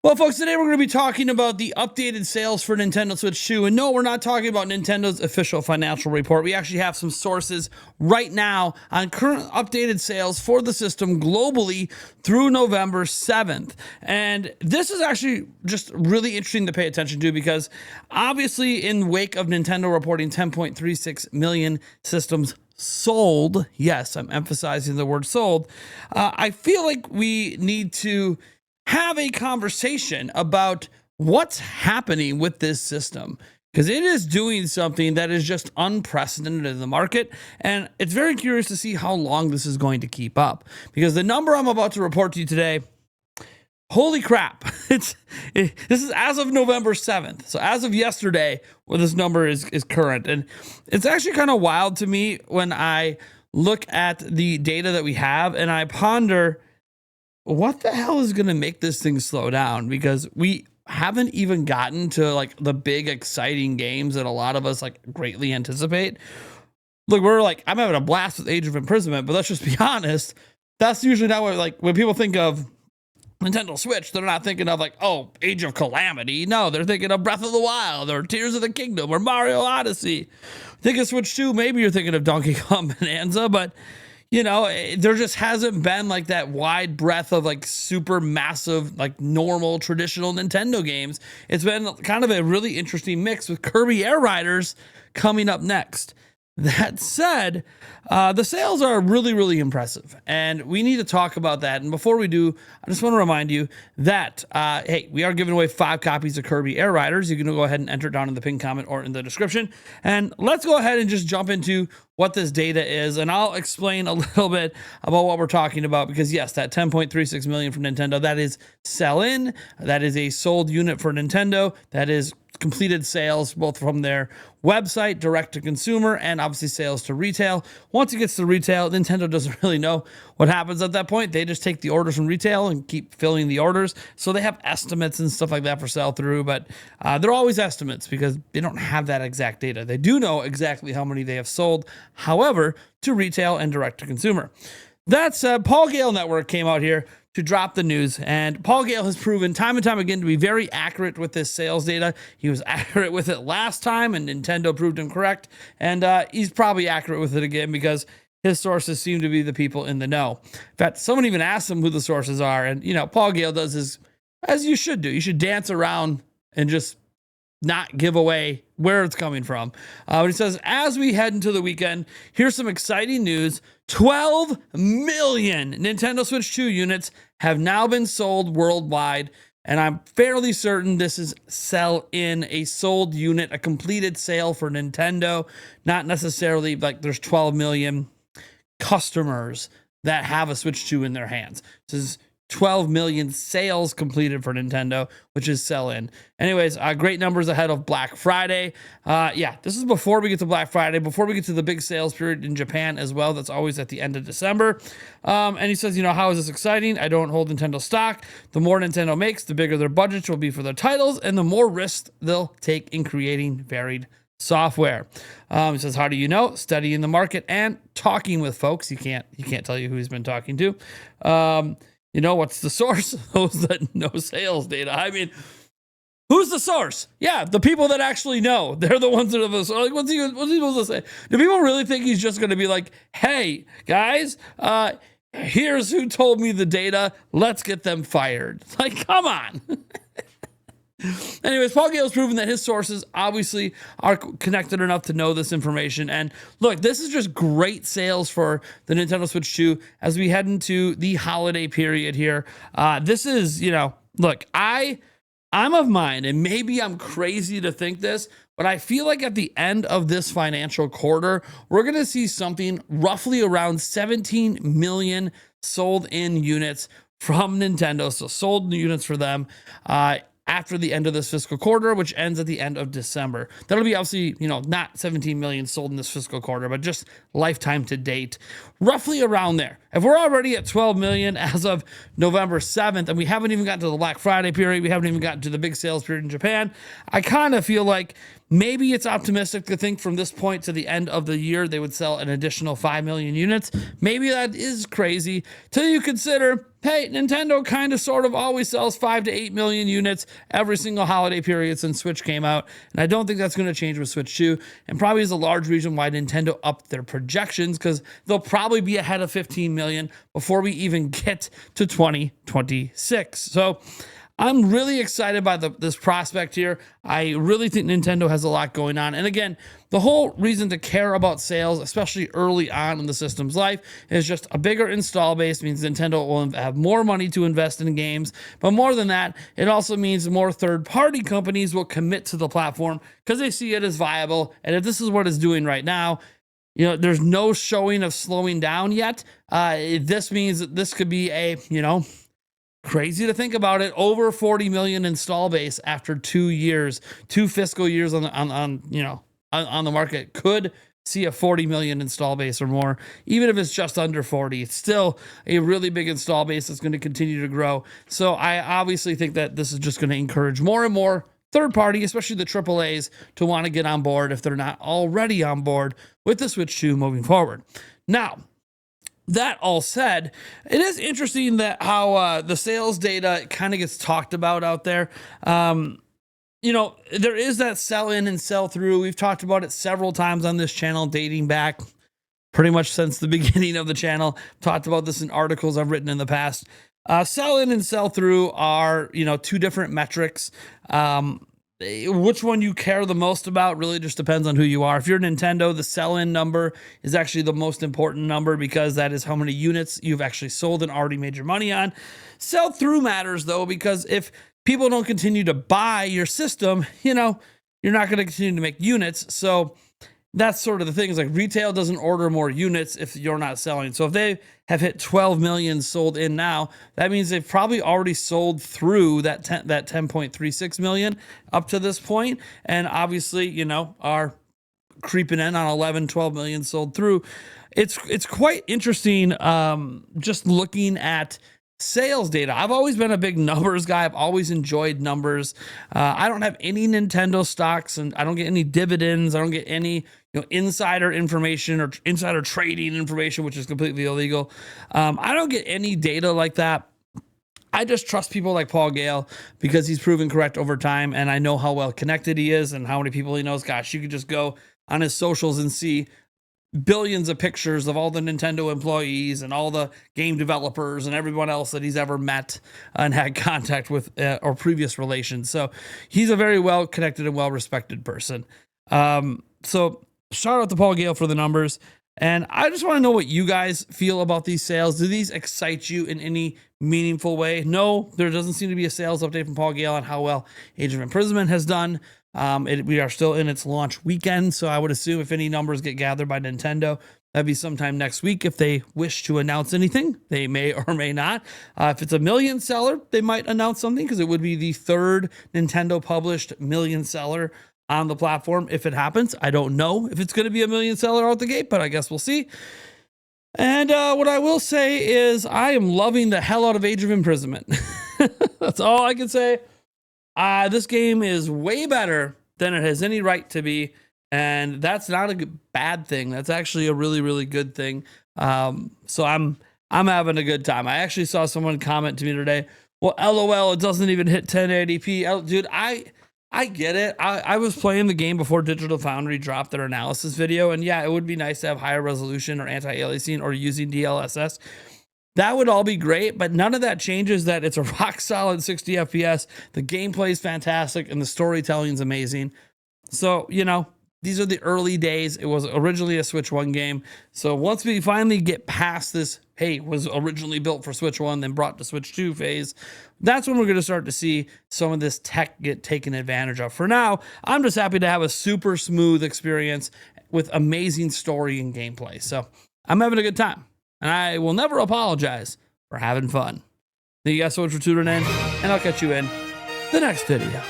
Well, folks, today we're going to be talking about the updated sales for Nintendo Switch 2. And no, we're not talking about Nintendo's official financial report. We actually have some sources right now on current updated sales for the system globally through November 7th. And this is actually just really interesting to pay attention to because obviously, in wake of Nintendo reporting 10.36 million systems sold, yes, I'm emphasizing the word sold, I feel like we need to have a conversation about what's happening with this system because it is doing something that is just unprecedented in the market. And it's very curious to see how long this is going to keep up because the number I'm about to report to you today, holy crap, this is as of November 7th. So as of yesterday, well, this number is current. And it's actually kind of wild to me when I look at the data that we have and I ponder, what the hell is going to make this thing slow down? Because we haven't even gotten to like the big exciting games that a lot of us like greatly anticipate. Look, we're like, I'm having a blast with Age of Imprisonment, but let's just be honest. That's usually not what, like, when people think of Nintendo Switch, they're not thinking of like, oh, Age of Calamity. No, they're thinking of Breath of the Wild or Tears of the Kingdom or Mario Odyssey. Think of Switch 2, maybe you're thinking of Donkey Kong Bonanza, but you know, there just hasn't been like that wide breadth of like super massive, like normal traditional Nintendo games. It's been kind of a really interesting mix with Kirby Air Riders coming up next. That said, the sales are really, really impressive, and we need to talk about that. And before we do, I just want to remind you that, hey, we are giving away 5 copies of Kirby Air Riders. You can go ahead and enter it down in the pinned comment or in the description. And let's go ahead and just jump into what this data is, and I'll explain a little bit about what we're talking about because, yes, that 10.36 million from Nintendo, that is sell-in. That is a sold unit for Nintendo. That is completed sales both from their website, direct to consumer, and obviously sales to retail. Once it gets to retail, Nintendo doesn't really know what happens at that point. They just take the orders from retail and keep filling the orders. So they have estimates and stuff like that for sell through, but they're always estimates because they don't have that exact data. They do know exactly how many they have sold, however, to retail and direct to consumer. That said, Paul Gale Network came out here to drop the news, and Paul Gale has proven time and time again to be very accurate with this sales data. He was accurate with it last time, and Nintendo proved him correct, and he's probably accurate with it again because his sources seem to be the people in the know. In fact, someone even asked him who the sources are, and you know, Paul Gale does his, as you should do. You should dance around and just not give away where it's coming from. But he says, as we head into the weekend, here's some exciting news. 12 million Nintendo Switch 2 units have now been sold worldwide. And I'm fairly certain this is sell-in, a sold unit, a completed sale for Nintendo. Not necessarily like there's 12 million customers that have a Switch 2 in their hands. This is 12 million sales completed for Nintendo, which is sell-in. Anyways, great numbers ahead of Black Friday. Yeah, this is before we get to Black Friday, before we get to the big sales period in Japan as well. That's always at the end of December. And he says, you know, how is this exciting? I don't hold Nintendo stock. The more Nintendo makes, the bigger their budgets will be for their titles, and the more risks they'll take in creating varied software. He says, how do you know? Studying the market and talking with folks. He can't tell you who he's been talking to. You know, what's the source? Those that know sales data. I mean, who's the source? Yeah, the people that actually know. They're the ones that are like, what's he supposed to say? Do people really think he's just going to be like, hey, guys, here's who told me the data. Let's get them fired. Like, come on. Anyways, Paul Gale has proven that his sources obviously are connected enough to know this information. And look, this is just great sales for the Nintendo Switch 2 as we head into the holiday period here. This is, you know, look, I'm of mind, and maybe I'm crazy to think this, but I feel like at the end of this financial quarter, we're going to see something roughly around 17 million sold in units from Nintendo. So sold units for them. After the end of this fiscal quarter, which ends at the end of December. That'll be obviously, you know, not 17 million sold in this fiscal quarter, but just lifetime to date, roughly around there. If we're already at 12 million as of November 7th, and we haven't even gotten to the Black Friday period, we haven't even gotten to the big sales period in Japan, I kind of feel like maybe it's optimistic to think from this point to the end of the year, they would sell an additional 5 million units. Maybe that is crazy till you consider hey, Nintendo kind of sort of always sells 5 to 8 million units every single holiday period since Switch came out. And I don't think that's going to change with Switch 2. And probably is a large reason why Nintendo upped their projections, because they'll probably be ahead of 15 million before we even get to 2026. So I'm really excited by this prospect here. I really think Nintendo has a lot going on. And again, the whole reason to care about sales, especially early on in the system's life, is just a bigger install base means Nintendo will have more money to invest in games. But more than that, it also means more third-party companies will commit to the platform because they see it as viable. And if this is what it's doing right now, you know, there's no showing of slowing down yet. This means that this could be a, crazy to think about it, over 40 million install base after 2 years, 2 fiscal years on the market. Could see a 40 million install base or more. Even if it's just under 40, it's still a really big install base that's going to continue to grow. So I obviously think that this is just going to encourage more and more third party, especially the AAAs, to want to get on board if they're not already on board with the Switch 2 moving forward. Now, that all said, it is interesting that how the sales data kind of gets talked about out there. There is that sell in and sell through. We've talked about it several times on this channel, dating back pretty much since the beginning of the channel. Talked about this in articles I've written in the past. Sell in and sell through are, two different metrics. Which one you care the most about really just depends on who you are. If you're Nintendo, the sell-in number is actually the most important number because that is how many units you've actually sold and already made your money on. Sell-through matters, though, because if people don't continue to buy your system, you're not going to continue to make units. So that's sort of the thing. Is like retail doesn't order more units if you're not selling. So if they have hit 12 million sold in now, that means they've probably already sold through that 10.36 million up to this point. And obviously, are creeping in on 11, 12 million sold through. It's quite interesting just looking at sales data. I've always been a big numbers guy. I've always enjoyed numbers. I don't have any Nintendo stocks, and I don't get any dividends. I don't get any insider information or insider trading information, which is completely illegal. I don't get any data like that. I just trust people like Paul Gale because he's proven correct over time, and I know how well connected he is and how many people he knows. Gosh, you could just go on his socials and see billions of pictures of all the Nintendo employees and all the game developers and everyone else that he's ever met and had contact with or previous relations. So he's a very well connected and well respected person. So shout out to Paul Gale for the numbers. And I just want to know what you guys feel about these sales. Do these excite you in any meaningful way? No, there doesn't seem to be a sales update from Paul Gale on how well Age of Imprisonment has done. We are still in its launch weekend, so I would assume if any numbers get gathered by Nintendo, that'd be sometime next week. If they wish to announce anything, they may or may not. If it's a million seller, they might announce something because it would be the third Nintendo published million seller on the platform. If it happens, I don't know if it's going to be a million seller out the gate, but I guess we'll see. And what I will say is I am loving the hell out of Age of Imprisonment. That's all I can say. This game is way better than it has any right to be, and that's not a bad thing. That's actually a really, really good thing. So I'm having a good time. I actually saw someone comment to me today, well, LOL, it doesn't even hit 1080p. Dude, I get it. I was playing the game before Digital Foundry dropped their analysis video, and yeah, it would be nice to have higher resolution or anti-aliasing or using DLSS. That would all be great, but none of that changes that it's a rock solid 60 FPS. The gameplay is fantastic, and the storytelling is amazing. So, these are the early days. It was originally a Switch 1 game. So once we finally get past this, hey, was originally built for Switch 1, then brought to Switch 2 phase, that's when we're going to start to see some of this tech get taken advantage of. For now, I'm just happy to have a super smooth experience with amazing story and gameplay. So I'm having a good time, and I will never apologize for having fun. Thank you guys so much for tuning in, and I'll catch you in the next video.